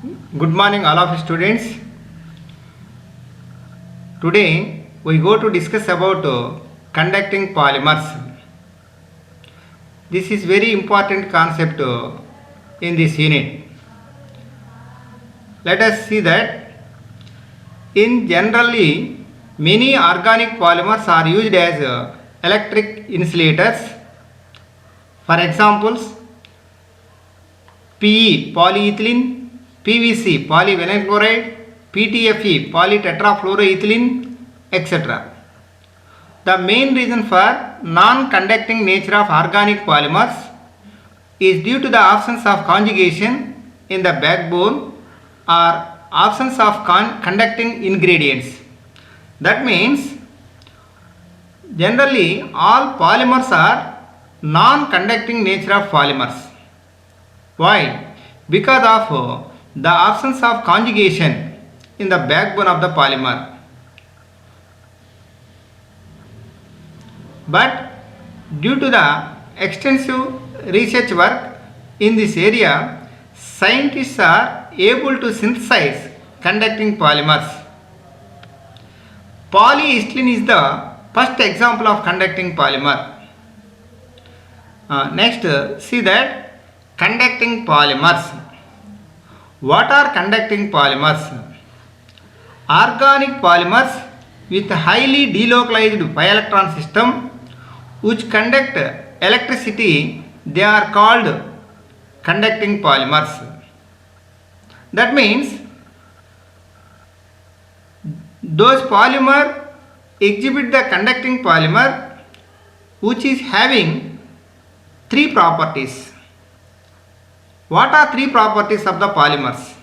Good morning, all of you students. Today we go to discuss about conducting polymers. This is very important concept in this unit. Let us see that in generally many organic polymers are used as electric insulators. For examples, PE polyethylene, PVC polyvinyl chloride, PTFE polytetrafluoroethylene, etc. The main reason for non-conducting nature of organic polymers is due to the absence of conjugation in the backbone or absence of conducting ingredients. That means generally all polymers are non-conducting nature of polymers. Why? Because of the absence of conjugation in the backbone of the polymer. But due to the extensive research work in this area, scientists are able to synthesize conducting polymers. Polyethylene is the first example of conducting polymer. Next, see that conducting polymers. What are conducting polymers? Organic polymers with highly delocalized pi electron system which conduct electricity, they are called conducting polymers. That means those polymer exhibit the conducting polymer which is having three properties. What are three properties of the polymers?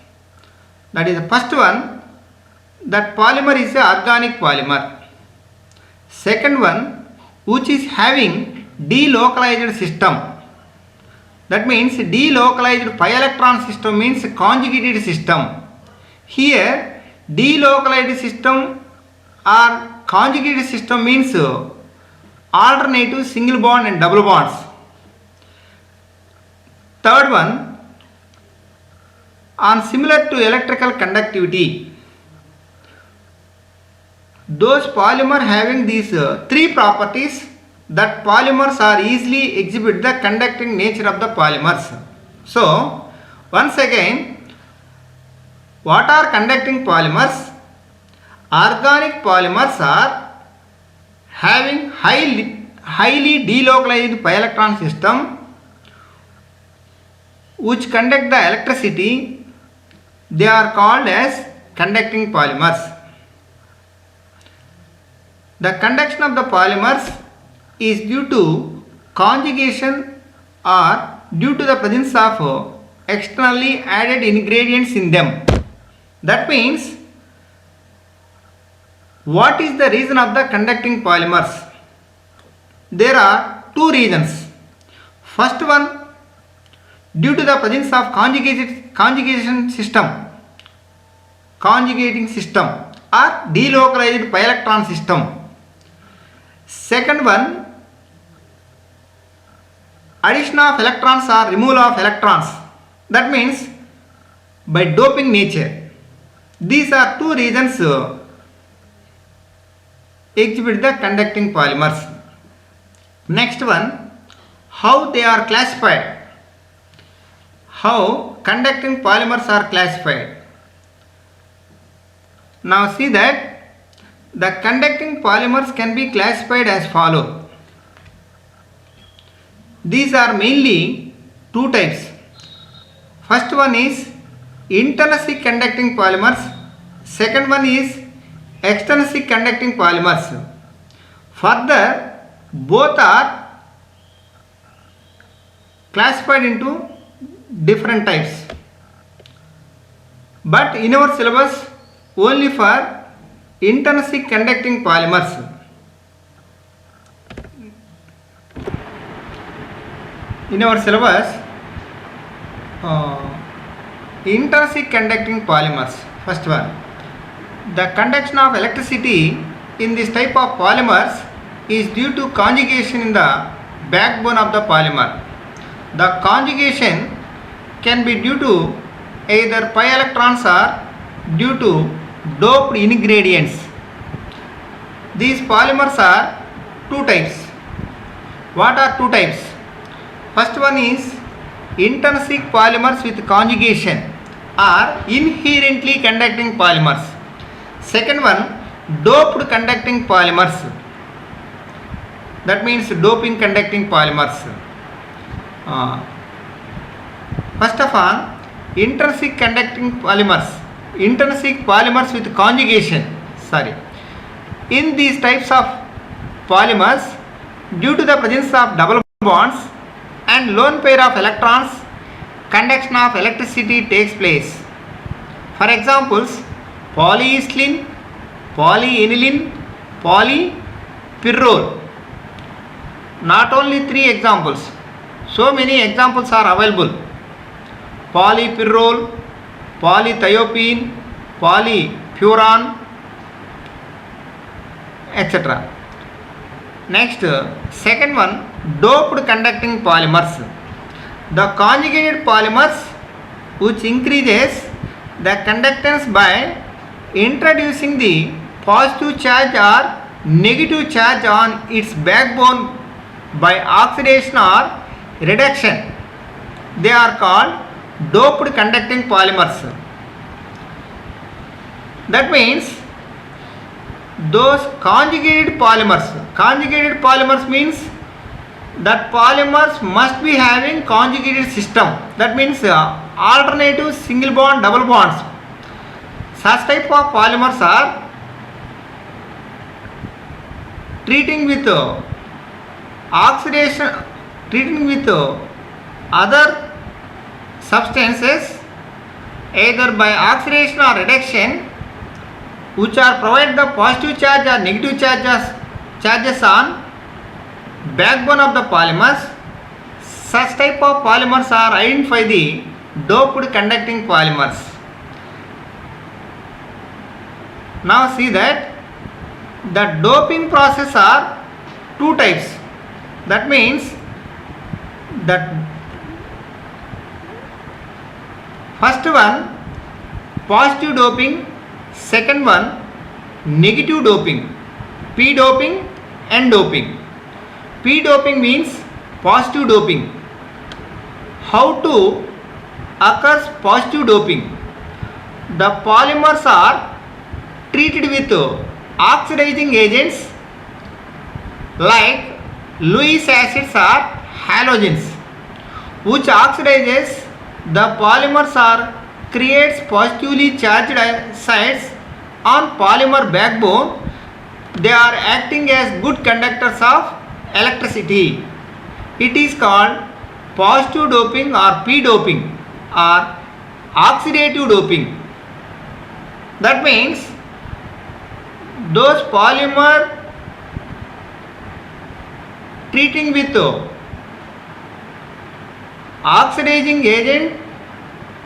That is the first one, that polymer is an organic polymer. Second one, which is having delocalized system. That means delocalized pi electron system means conjugated system. Here delocalized system or conjugated system means alternative single bond and double bonds. Third one, on similar to electrical conductivity. Those polymer having these three properties, that polymers are easily exhibit the conducting nature of the polymers. So once again, what are conducting polymers? Organic polymers are having highly delocalized pi electron system which conduct the electricity. They are called as conducting polymers. The conduction of the polymers is due to conjugation or due to the presence of externally added ingredients in them. That means, what is the reason of the conducting polymers? There are two reasons. First one, due to the presence of conjugation system, conjugating system or delocalized pi electron system. Second one, addition of electrons or removal of electrons. That means by doping nature. These are two reasons exhibit the conducting polymers. Next one, how they are classified. How conducting polymers are classified. Now see that the conducting polymers can be classified as follows. These are mainly two types. First one is intrinsic conducting polymers. Second one is extrinsic conducting polymers. Further, both are classified into different types. But in our syllabus, only for intrinsic conducting polymers. In our syllabus, intrinsic conducting polymers. First one, the conduction of electricity in this type of polymers is due to conjugation in the backbone of the polymer. The conjugation can be due to either pi electrons or due to doped ingredients. These polymers are two types. What are two types? First one is intrinsic polymers with conjugation or inherently conducting polymers. Second one, doped conducting polymers. That means doping conducting polymers. First of all, intrinsic conducting polymers. Intrinsic polymers with conjugation. In these types of polymers, due to the presence of double bonds and lone pair of electrons, conduction of electricity takes place. For examples, polyethylene, polyaniline, polypyrrole. Not only 3 examples, so many examples are available. Polypyrrole, polythiophene, polyfuran, etc. Next, second one, doped conducting polymers. The conjugated polymers which increases the conductance by introducing the positive charge or negative charge on its backbone by oxidation or reduction. They are called doped conducting polymers. That means those conjugated polymers means that polymers must be having conjugated system. That means alternative single bond double bonds. Such type of polymers are treating with oxidation, treating with other substances either by oxidation or reduction, which are provide the positive charge or negative charges on backbone of the polymers. Such type of polymers are identified the doped conducting polymers. Now see that the doping process are two types. That means that first one positive doping, second one negative doping, p doping and doping. P doping means positive doping. How to occurs positive doping? The polymers are treated with oxidizing agents like Lewis acids or halogens, which oxidizes the polymers or creates positively charged sites on polymer backbone. They are acting as good conductors of electricity. It is called positive doping or p doping or oxidative doping. That means those polymer treating with oxidizing agent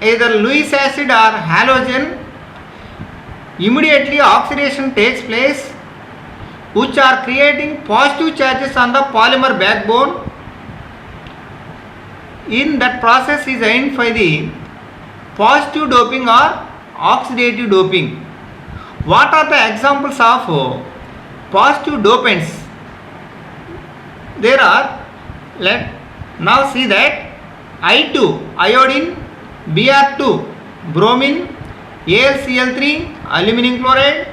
either Lewis acid or halogen, immediately oxidation takes place, which are creating positive charges on the polymer backbone. In that process is identified the positive doping or oxidative doping. What are the examples of positive dopants? There are, let now see that I2 iodine, Br2 bromine, AlCl3 aluminum chloride,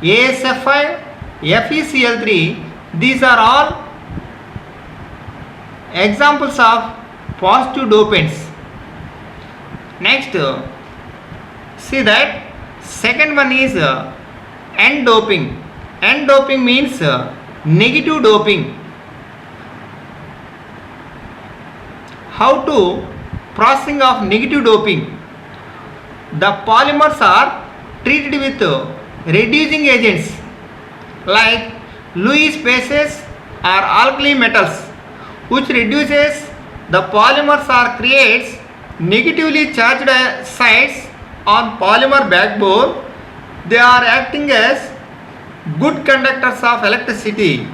AsF5, FeCl3. These are all examples of positive dopants. Next, see that second one is N doping. N doping means negative doping. How to processing of negative doping? The polymers are treated with reducing agents like Lewis bases or alkali metals, which reduces the polymers or creates negatively charged sites on polymer backbone. They are acting as good conductors of electricity.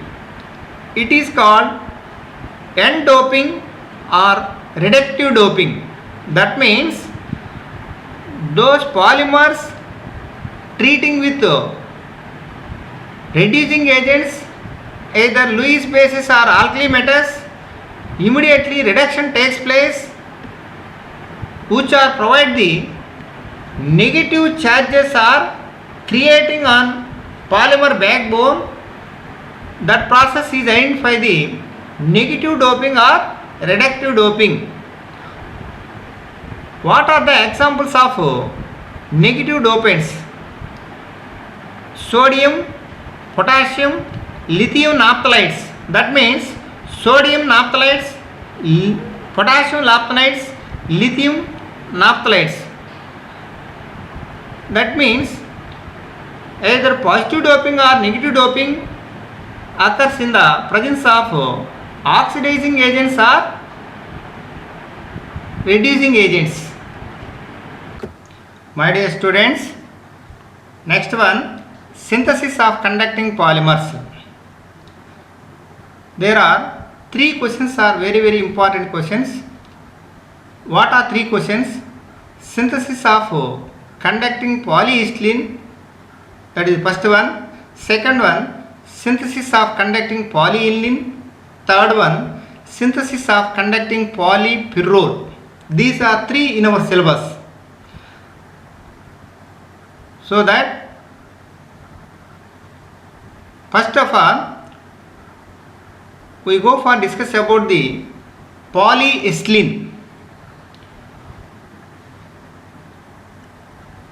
It is called N doping or reductive doping. That means those polymers treating with reducing agents, either Lewis bases or alkali metals, immediately reduction takes place, which are provide the negative charges are creating on polymer backbone. That process is identified the negative doping or reductive doping. What are the examples of negative dopants? Sodium, potassium, lithium naphthalides. That means sodium naphthalides, potassium naphthalides, lithium naphthalides. That means either positive doping or negative doping occurs in the presence of oxidizing agents or reducing agents. My dear students, next one, synthesis of conducting polymers. There are 3 questions are very important questions. What are 3 questions? Synthesis of conducting polyethylene, that is the first one. Second one, synthesis of conducting polyethylene. Third one, synthesis of conducting polypyrrole. These are 3 in our syllabus. So that first of all, we go for discuss about the polyethylene.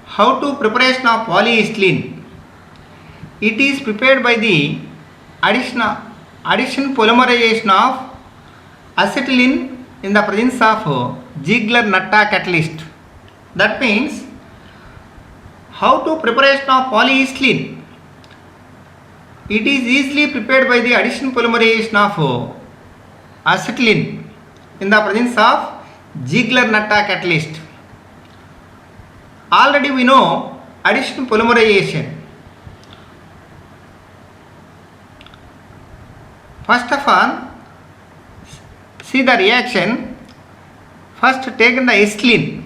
How to preparation of polyethylene? It is prepared by the addition polymerization of acetylene in the presence of Ziegler-Natta catalyst. That means how to preparation of polyethylene? It is easily prepared by the addition polymerization of acetylene in the presence of Ziegler-Natta catalyst. Already we know addition polymerization. First of all, see the reaction. First taken the ethylene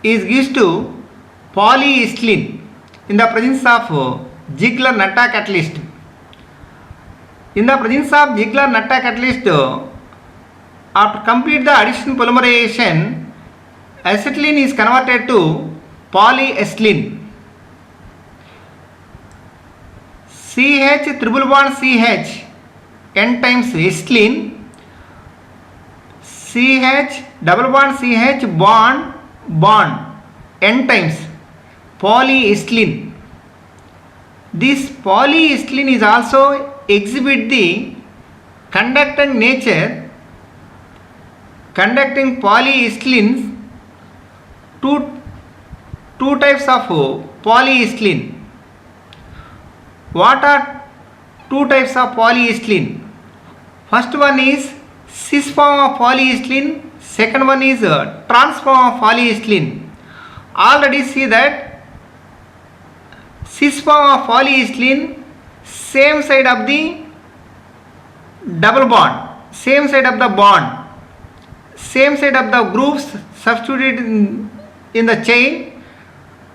is gives to polyethylene in the presence of Ziegler-Natta catalyst. In the presence of Ziegler-Natta catalyst, after complete the addition polymerization, acetylene is converted to polyethylene. CH triple bond CH n times ethylene, CH double bond CH bond n times polyethylene. This polyethylene is also exhibit the conducting nature. Conducting polyethylene, two types of polyethylene. What are 2 types of polyethylene? First one is cis form of polyethylene, second one is trans form of polyethylene. Already see that cis form of polyethylene, same side of the double bond, same side of the bond, same side of the groups substituted in the chain.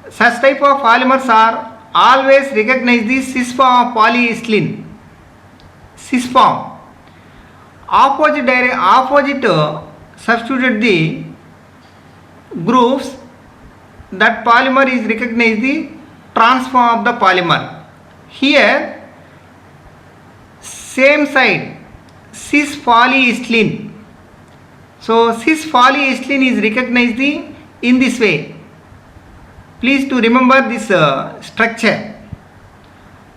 Such type of polymers are always recognize the cis form of polyethylene. Cis form. Opposite substituted the groups, that polymer is recognized the trans form of the polymer. Here same side cis polyethylene. So cis polyethylene is recognized in this way. Please to remember this structure.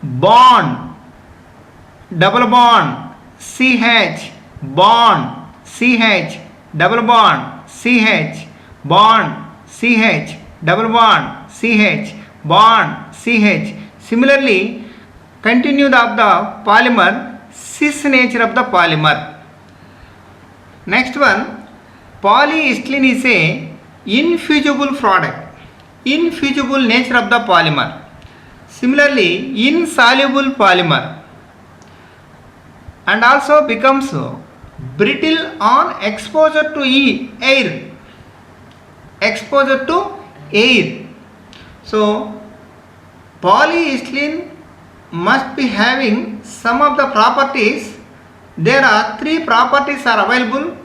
Bond, double bond, CH, bond, CH, double bond, CH, bond, CH, double bond, CH, bond, CH. Similarly, continue of the polymer, cis nature of the polymer. Next one, polyethylene is a infusible product. Infusible nature of the polymer. Similarly, insoluble polymer, and also becomes brittle on exposure to air. Exposure to air. So polyethylene must be having some of the properties. There are three properties are available.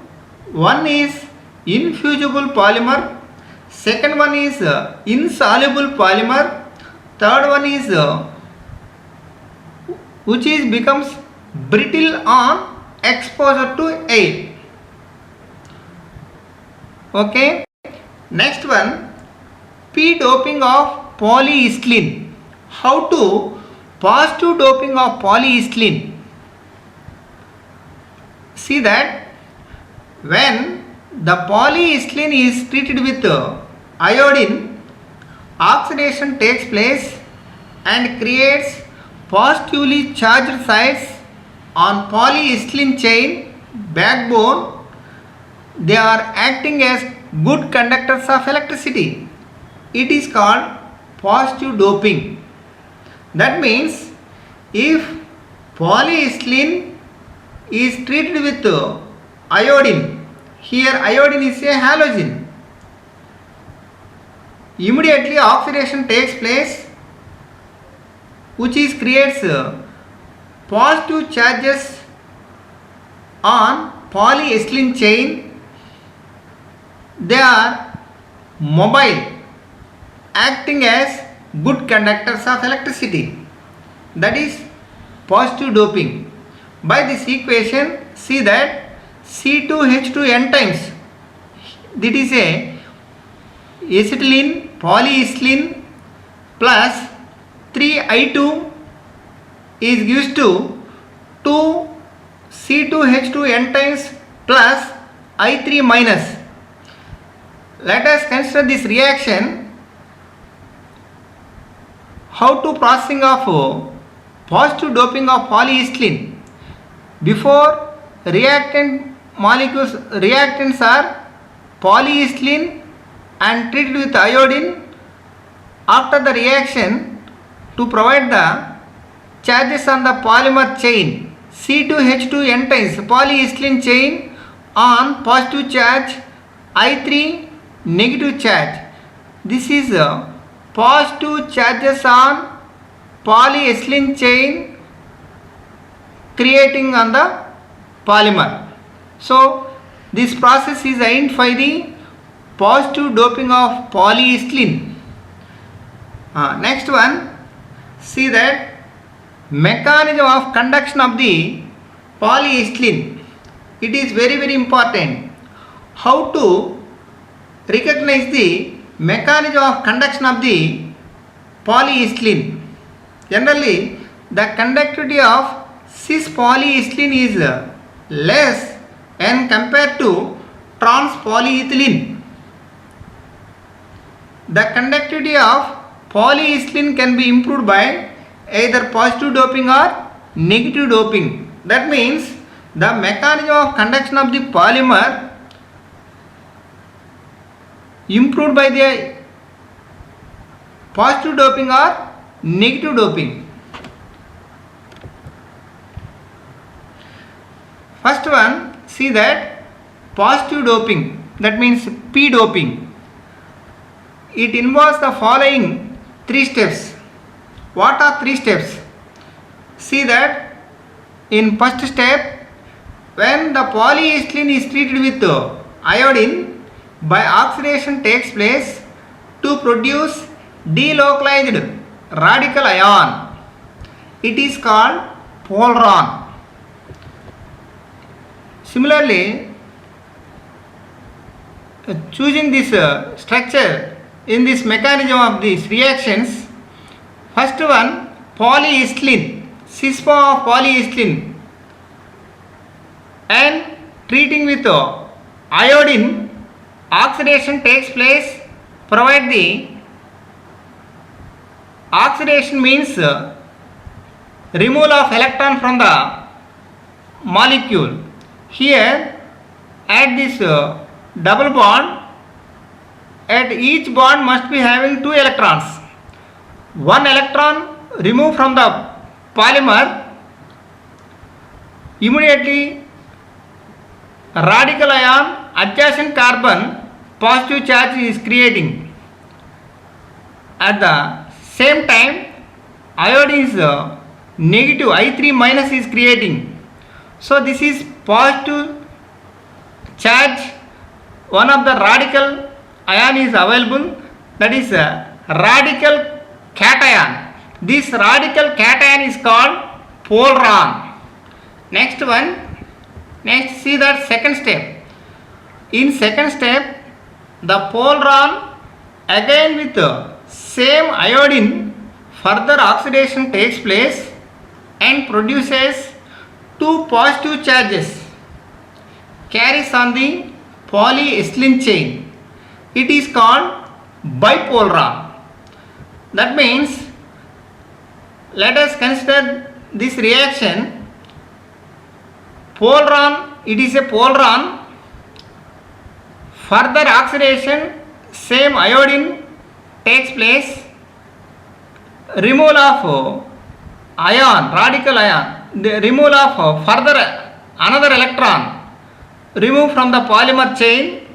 One is infusible polymer, second one is insoluble polymer, third one is which is becomes brittle on exposure to air. Okay. Next one, p doping of polyethylene. How to positive doping of polyethylene? See that when the polyethylene is treated with iodine, oxidation takes place and creates positively charged sites on polyethylene chain backbone. They are acting as good conductors of electricity. It is called positive doping. That means if polyethylene is treated with iodine, here iodine is a halogen, immediately oxidation takes place which is creates positive charges on polyethylene chain. They are mobile, acting as good conductors of electricity. That is positive doping. By this equation, see that C2H2n times, that is a acetylene polyethylene plus 3I2 is gives to 2 C2H2n times plus I3 minus. Let us consider this reaction. How to processing of positive doping of polyethylene. Before reactant molecules, reactants are polyethylene and treated with iodine. After the reaction, to provide the charges on the polymer chain, C2H2n times polyethylene chain on positive charge, I3 negative charge. This is positive charges on polyethylene chain creating on the polymer. So this process is identified the positive doping of polyethylene. Next one, see that mechanism of conduction of the polyethylene. It is very important. How to recognize the mechanism of conduction of the polyethylene. Generally, the conductivity of cis polyethylene is less when compared to trans polyethylene. The conductivity of polyethylene can be improved by either positive doping or negative doping. That means the mechanism of conduction of the polymer improved by the positive doping or negative doping. First one, see that positive doping, that means p doping. It involves the following three steps. What are three steps? See that in first step, when the polyethylene is treated with iodine, by oxidation takes place to produce delocalized radical ion. It is called poleron. Similarly, choosing this structure in this mechanism of these reactions, first one, polyethylene, cis form of polyethylene, and treating with iodine, oxidation takes place, provide the oxidation means removal of electron from the molecule. Here at this double bond, at each bond must be having 2 electrons. One electron removed from the polymer, immediately radical ion adjacent carbon positive charge is creating. At the same time, iodine is negative I3 minus is creating. So this is positive charge. One of the radical ion is available, that is radical cation. This radical cation is called polaron. Next one, next see that second step. In second step, the polaron again with same iodine further oxidation takes place and produces two positive charges, carries on the polyethylene chain. It is called bipolaron. That means, let us consider this reaction. Polaron, it is a polaron, further oxidation, same iodine takes place, removal of ion, radical ion, the removal of further another electron, remove from the polymer chain,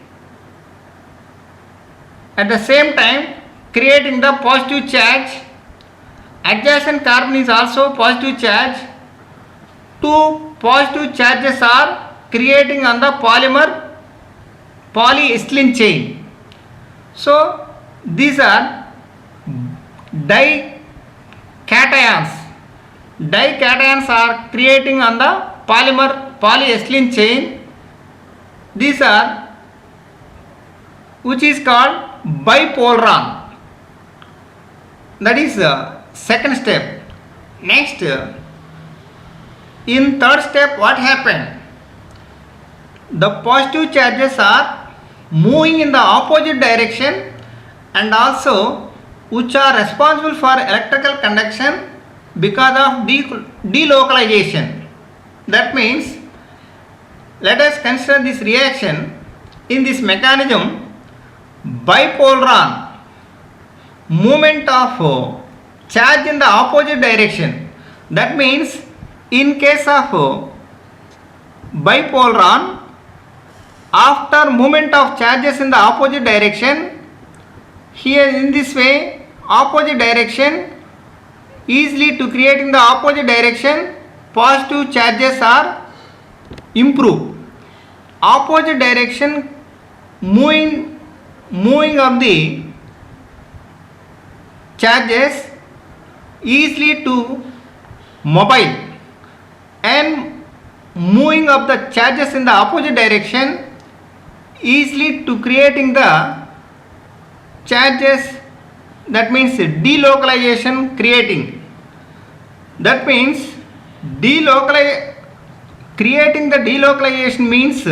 at the same time creating the positive charge. Adjacent carbon is also positive charge. Two positive charges are creating on the polymer polyethylene chain. So these are dications. Dications are creating on the polymer polyethylene chain. These are, which is called bipolaron. That is second step. Next, in third step, what happened? The positive charges are moving in the opposite direction and also which are responsible for electrical conduction because of delocalization. That means, let us consider this reaction. In this mechanism, bipolaron, movement of charge in the opposite direction. That means, in case of bipolaron, after movement of charges in the opposite direction, here in this way, opposite direction, easily to creating the opposite direction, positive charges are improved. Opposite direction, moving of the charges easily to mobile, and moving of the charges in the opposite direction easily to creating the charges, that means delocalization creating. That means creating the delocalization means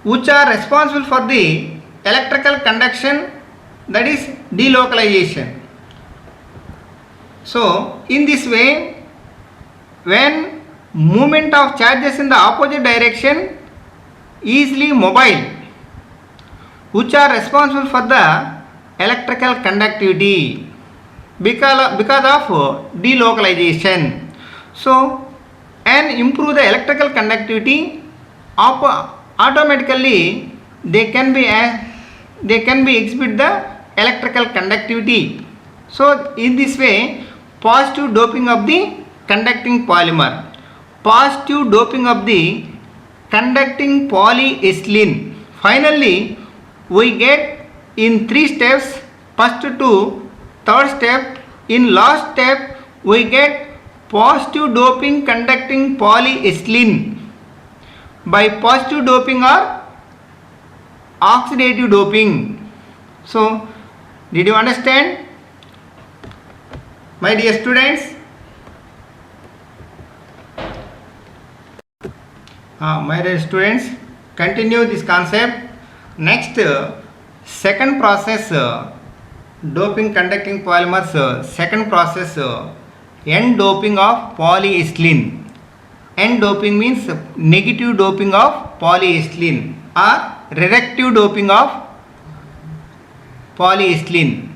which are responsible for the electrical conduction, that is delocalization. So in this way, when movement of charges in the opposite direction easily mobile, which are responsible for the electrical conductivity because of delocalization. So and improve the electrical conductivity, automatically they can be exhibit the electrical conductivity. So in this way, positive doping of the conducting polymer, positive doping of the conducting polyethylene. Finally, we get in three steps, first to third step. In last step, we get positive doping conducting polyethylene by positive doping or oxidative doping. So did you understand, my dear students? My dear students, continue this concept. Next, second process, doping conducting polymers, second process, N doping of polyethylene. N doping means negative doping of polyethylene or reductive doping of polyethylene.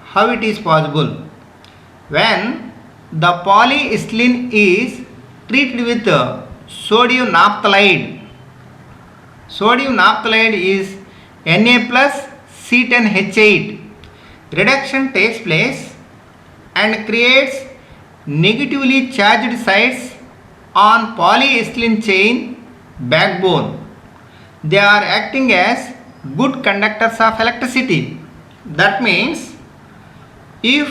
How it is possible? When the polyethylene is treated with sodium naphthalide. Sodium naphthalide is Na plus C10H8. Reduction takes place and creates negatively charged sites on polyethylene chain backbone. They are acting as good conductors of electricity. That means if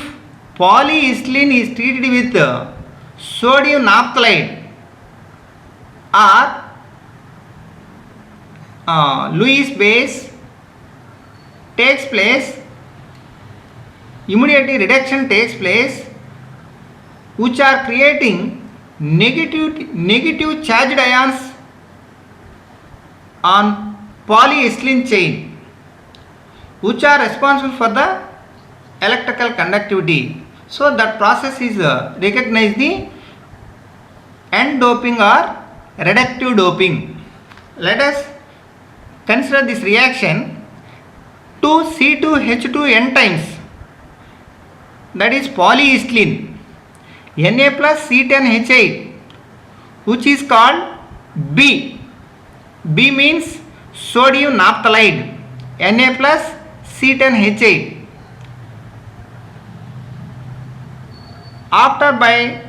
polyethylene is treated with sodium naphthalide or Lewis base takes place, immediately reduction takes place, which are creating negative charged ions on polyethylene chain, which are responsible for the electrical conductivity. So that process is recognized the N doping or reductive doping. Let us consider this reaction. 2C2H2N times, that is polyethylene, Na plus C10H8, which is called B. B means sodium naphthalide, Na plus C10H8. After by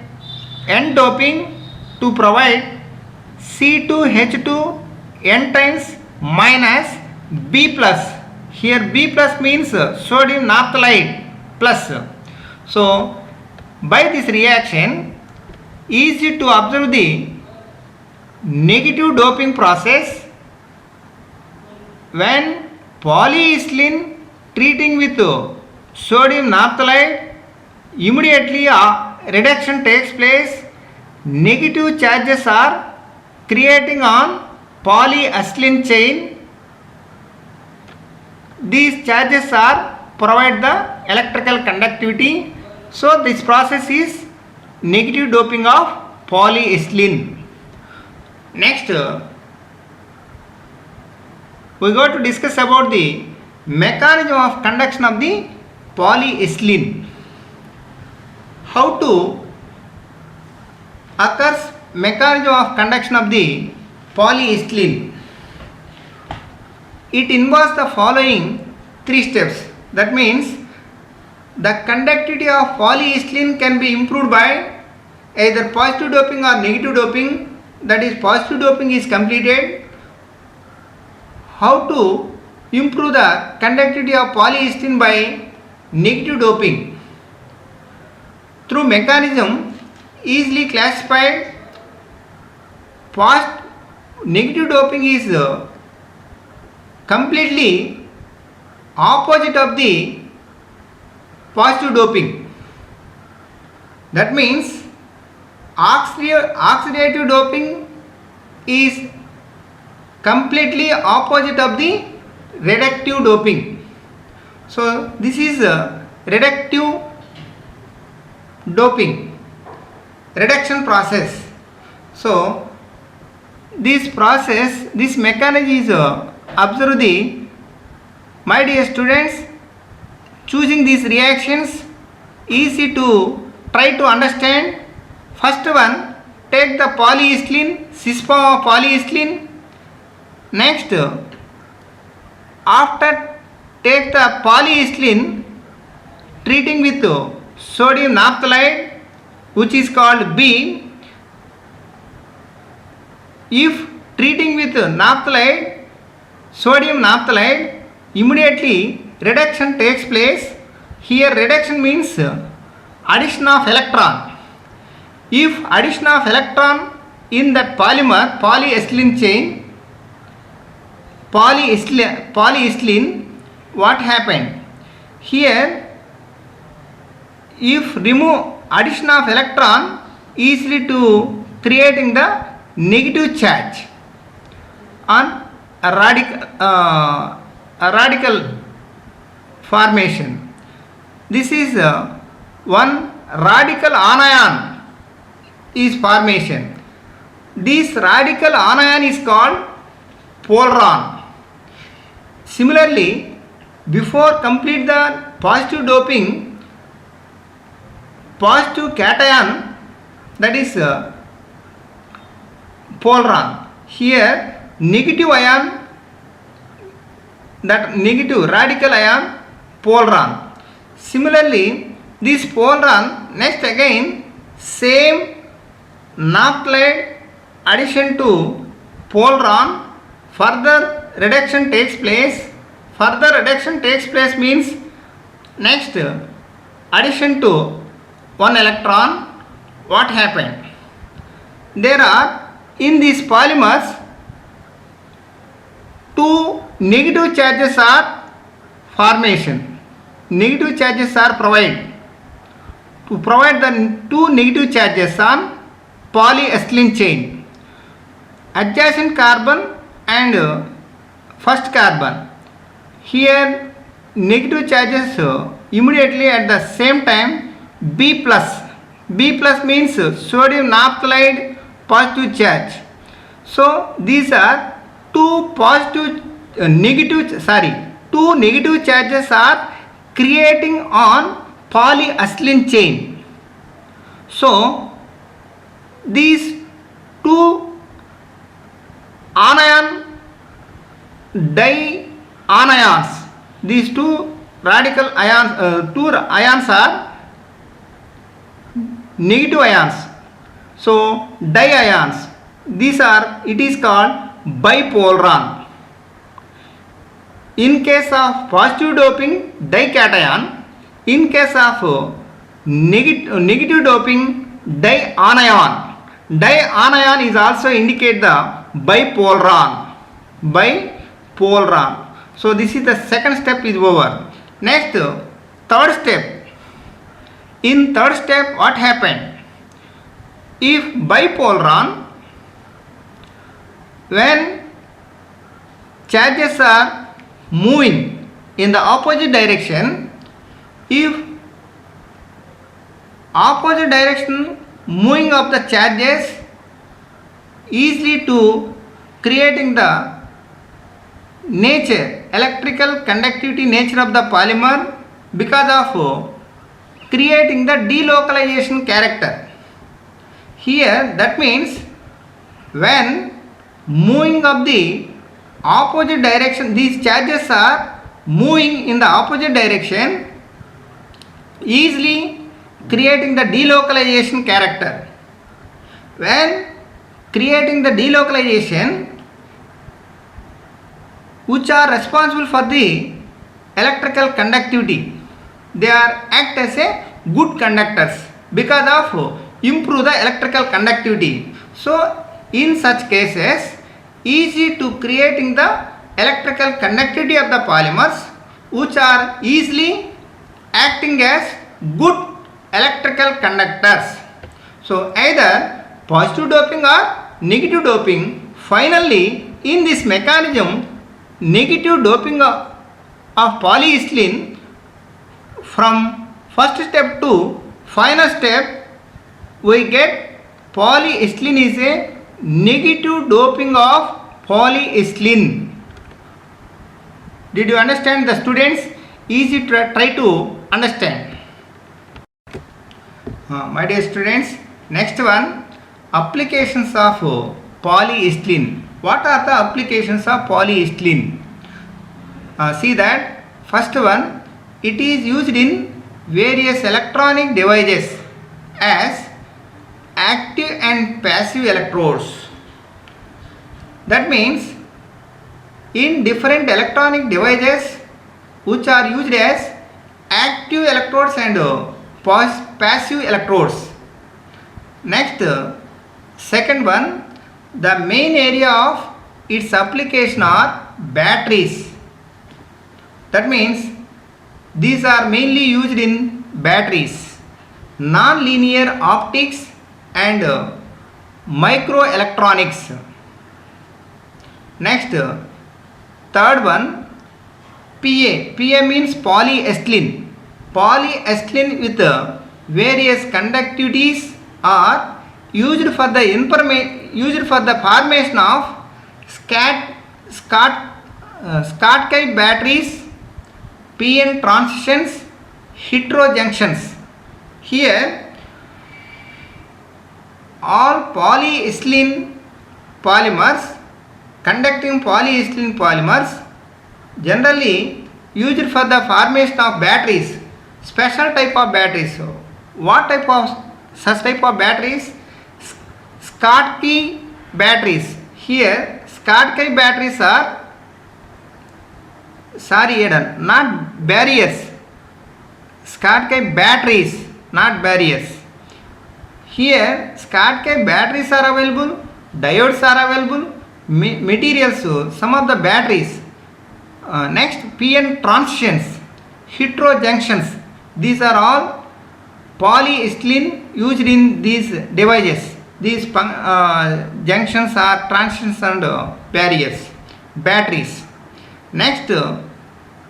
N doping to provide C2H2N times minus B plus. Here B plus means sodium naphthalide plus. So by this reaction, easy to observe the negative doping process when polyethylene treating with sodium naphthalide, immediately reduction takes place, negative charges are creating on polyethylene chain. These charges are provide the electrical conductivity. So this process is negative doping of polyethylene. Next, we go to discuss about the mechanism of conduction of the polyethylene. How to occurs mechanism of conduction of the polyethylene? It involves the following 3 steps. That means the conductivity of polyethylene can be improved by either positive doping or negative doping. That is, positive doping is completed. How to improve the conductivity of polyethylene by negative doping? Through mechanism easily classified. Negative doping is completely opposite of the positive doping. That means oxidative doping is completely opposite of the reductive doping. So this is reductive doping, reduction process. So this process, this mechanism is observe the, my dear students, choosing these reactions easy to try to understand. First one, take the polyethylene, cis form of polyethylene. Next, after take the polyethylene treating with sodium naphthalide, which is called B. If treating with naphthalide, sodium naphthalide, immediately reduction takes place. Here reduction means addition of electron. If addition of electron in that polymer, polyethylene chain, polyethylene, what happened? Here, if remove addition of electron, easily to creating the negative charge on a radical formation. This is one radical anion is formation. This radical anion is called polaron. Similarly, before complete the positive doping, positive cation, that is polaron. Here negative ion, that negative radical ion, polaron. Similarly, this polaron, next again same naphthalide addition to polaron, further reduction takes place. Further reduction takes place means next addition to one electron. What happened? There are in these polymers two negative charges are formation. Negative charges are provided. To provide the two negative charges on polyethylene chain, adjacent carbon and first carbon. Here negative charges immediately at the same time B plus. B plus means sodium naphthalide positive charge. So these are two negative charges are creating on polyethylene chain. So these two anion dianions, these two radical ions, two ions are negative ions, so diions. These are, it is called bipolaron. In case of positive doping, dication. In case of negative doping, dianion. Dianion is also indicate the bipolaron. Bipolaron. So this is the second step is over. Next, third step. In third step, what happened? If bipolaron, when charges are moving in the opposite direction, if opposite direction moving of the charges easily to creating the nature, electrical conductivity nature of the polymer because of creating the delocalization character. Here that means when moving of the opposite direction, these charges are moving in the opposite direction, easily creating the delocalization character. When creating the delocalization, which are responsible for the electrical conductivity, they are act as a good conductors because of improve the electrical conductivity. So in such cases, easy to creating the electrical conductivity of the polymers, which are easily acting as good electrical conductors. So either positive doping or negative doping. Finally, in this mechanism, negative doping of polyethylene, from first step to final step, we get polyethylene is a negative doping of polyethylene. Did you understand, the students? Easy to try to understand. My dear students, next one, applications of polyethylene. What are the applications of polyethylene? See that first one, it is used in various electronic devices as active and passive electrodes. That means in different electronic devices which are used as active electrodes and passive electrodes. Next, second one, the main area of its application are batteries. That means these are mainly used in batteries, non-linear optics and microelectronics. Next, third one, PA means polyethylene. Polyethylene with various conductivities are used for the formation of Schottky batteries, PN transitions, heterojunctions. Here all polyethylene polymers, conducting polyethylene polymers generally used for the formation of batteries, special type of batteries. So what type of such type of batteries? Schottky batteries. Here Schottky batteries are, sorry Eden, not barriers. Schottky batteries, not barriers. Here Schottky batteries are available, diodes are available, materials, some of the batteries. Next, PN transitions, heterojunctions, these are all polyethylene used in these devices. These junctions are transitions and barriers, batteries. Next,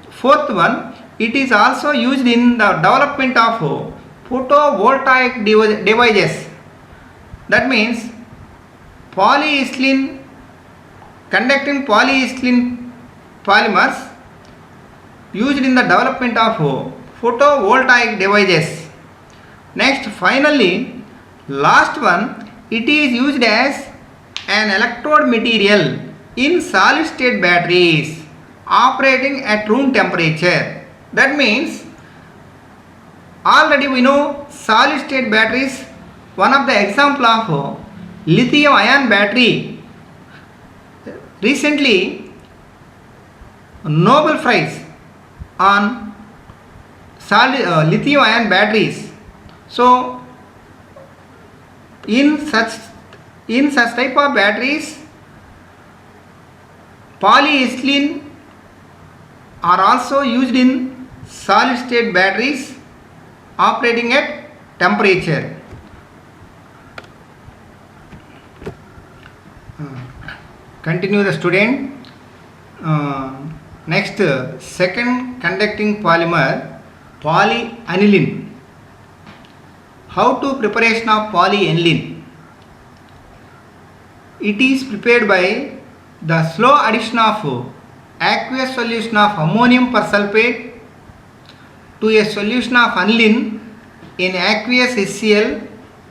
fourth one, it is also used in the development of photovoltaic devices. That means polyethylene, conducting polyethylene polymers used in the development of photovoltaic devices. Next, finally, last one, it is used as an electrode material in solid state batteries operating at room temperature. That means already we know solid state batteries. One of the example of lithium ion battery, recently Nobel Prize on solid lithium ion batteries. So in such type of batteries, polyethylene are also used in solid state batteries operating at temperature. Continue the student. Next, second conducting polymer, polyaniline. How to preparation of polyaniline? It is prepared by the slow addition of aqueous solution of ammonium persulfate to a solution of aniline in aqueous HCl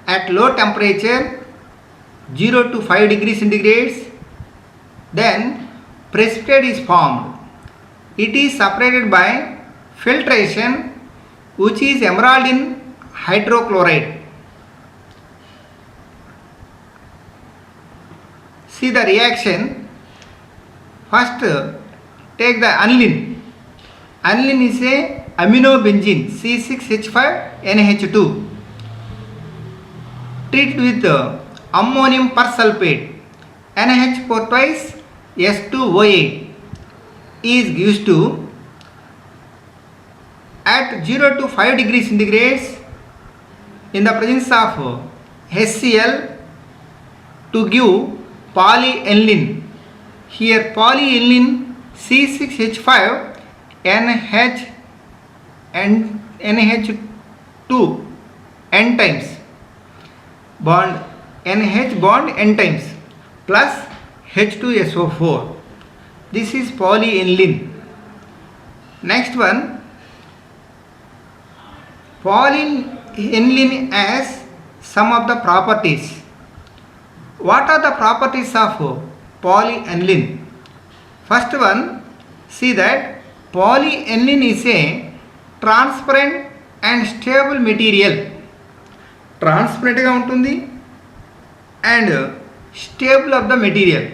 at low temperature 0 to 5 degrees centigrade. Then precipitate is formed. It is separated by filtration, which is emerald in hydrochloride. See the reaction. First, take the aniline. Aniline is a aminobenzene C6H5NH2 treated with ammonium persulfate NH4 twice S2O8 is used to at 0 to 5 degrees centigrade in the presence of HCl to give polyaniline. Here polyaniline C6H5NH and NH2 n times bond, NH bond n times plus H2SO4. This is polyaniline. Next one, polyaniline has some of the properties. What are the properties of polyaniline? First one, see that polyaniline is a transparent and stable material. Transparent గా ఉంటుంది and stable of the material.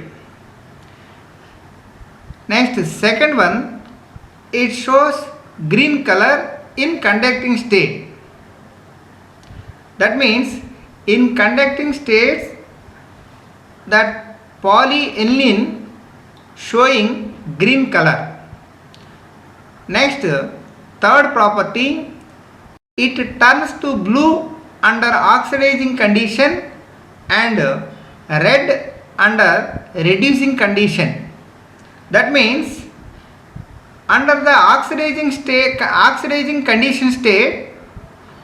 Next, second one, it shows green color in conducting state. That means in conducting states that polyaniline showing green color. Next, third property, it turns to blue under oxidizing condition and red under reducing condition. That means under the oxidizing condition state,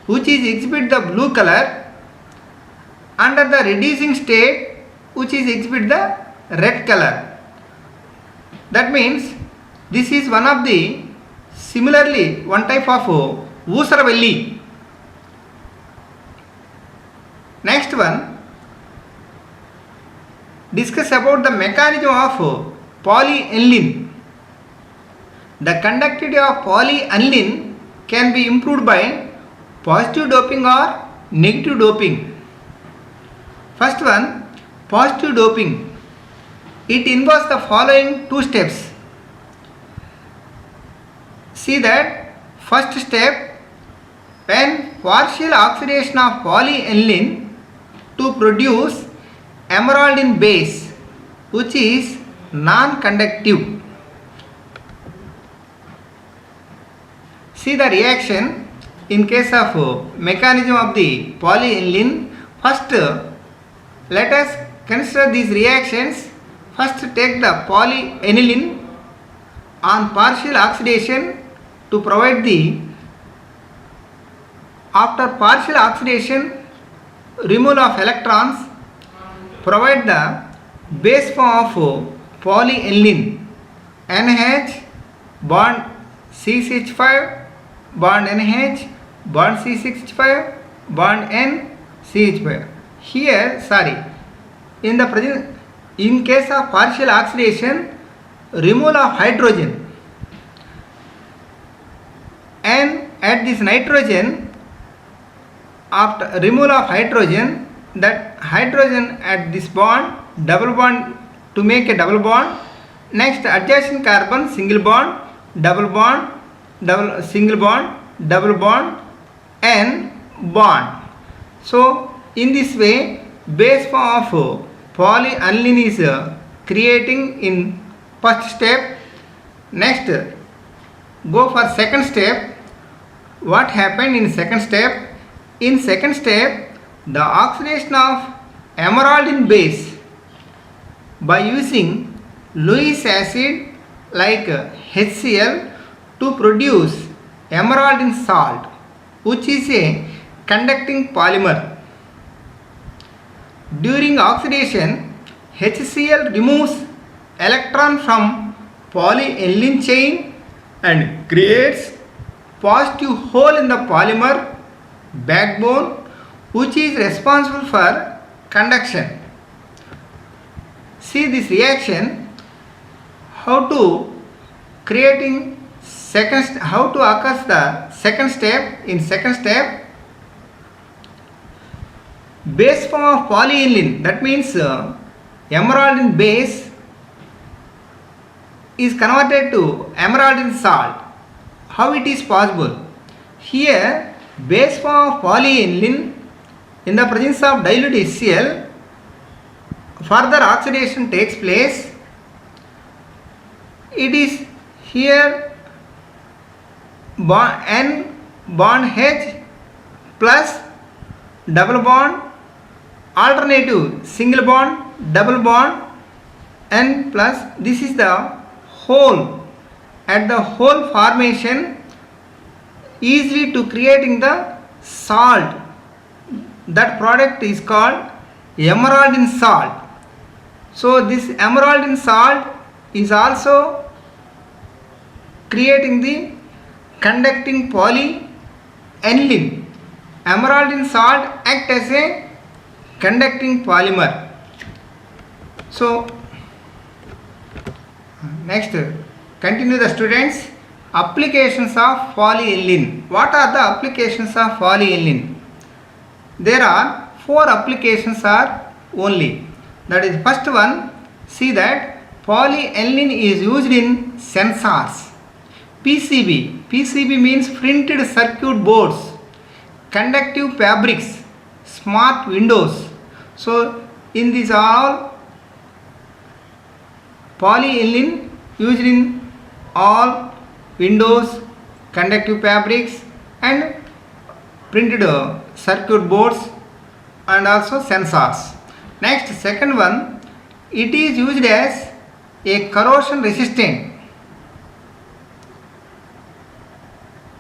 which is exhibit the blue color, under the reducing state, which is exhibit the red color. That means this is one of the similarly one type of Usaravelli. Next one, discuss about the mechanism of polyaniline. The conductivity of polyaniline can be improved by positive doping or negative doping. First one, positive doping. It involves the following two steps. See that first step, when partial oxidation of polyaniline to produce emeraldine base, which is non-conductive. See the reaction in case of mechanism of the polyaniline. First, let us consider these reactions. First, take the polyaniline on partial oxidation to provide the, after partial oxidation, removal of electrons, provide the base form of polyaniline, NH bond CH5 bond NH bond C65 bond N CH5. Here, in the present, in case of partial oxidation, removal of hydrogen, and at this nitrogen, after removal of hydrogen, that hydrogen at this bond, double bond to make a double bond, next adjacent carbon, single bond, double bond, double single bond, double bond, and bond. So in this way, base form of polyaniline is creating in first step. Next, go for second step. What happened in second step? In second step, the oxidation of emeraldine base by using Lewis acid like HCl to produce emeraldine salt, which is a conducting polymer. During oxidation, HCl removes electron from polyaniline chain and creates positive hole in the polymer backbone, which is responsible for conduction. See this reaction, how to creating second, how to occurs the second step. In second step, base form of polyaniline, that means emeraldine base is converted to emeraldine salt. How it is possible? Here, base form of polyaniline in the presence of dilute HCl, further oxidation takes place. It is here bond N bond H plus double bond, alternative single bond, double bond, N plus, this is the hole. At the hole formation, easily to creating the salt. That product is called emeraldine salt. So this emeraldine salt is also creating the conducting polyaniline. Emeraldine salt act as a conducting polymer. So next, continue the students. Applications of polyaniline. What are the applications of polyaniline? There are 4 applications are only. That is, first one, see that polyaniline is used in sensors. PCB means printed circuit boards, conductive fabrics, smart windows. So in these all, polyaniline used in all windows, conductive fabrics, and printed circuit boards, and also sensors. Next, second one, it is used as a corrosion resistant.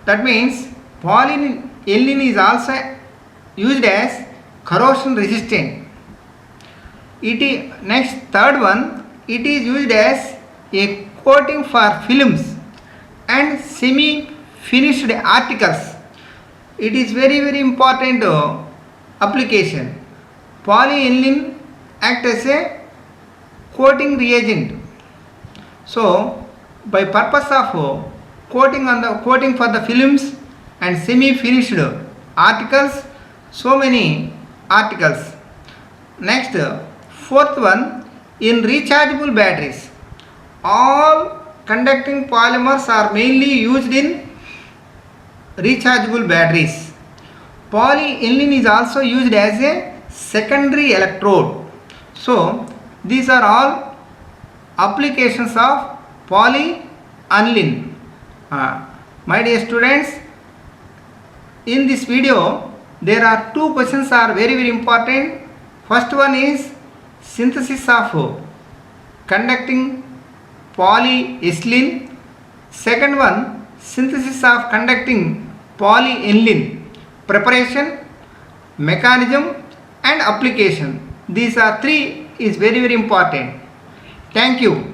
That means polyaniline is also used as corrosion resistant. Next, third one, it is used as a coating for films and semi-finished articles. It is very important application. Polyaniline act as a coating reagent. So by purpose of coating for the films and semi-finished articles, so many articles. Next, fourth one, in rechargeable batteries, all conducting polymers are mainly used in rechargeable batteries. Polyaniline is also used as a secondary electrode. So these are all applications of polyaniline. My dear students, in this video there are two questions are very important. First one is synthesis of conducting polyethylene. Second one, synthesis of conducting polyaniline. Preparation, mechanism and application. These are three is very important. Thank you.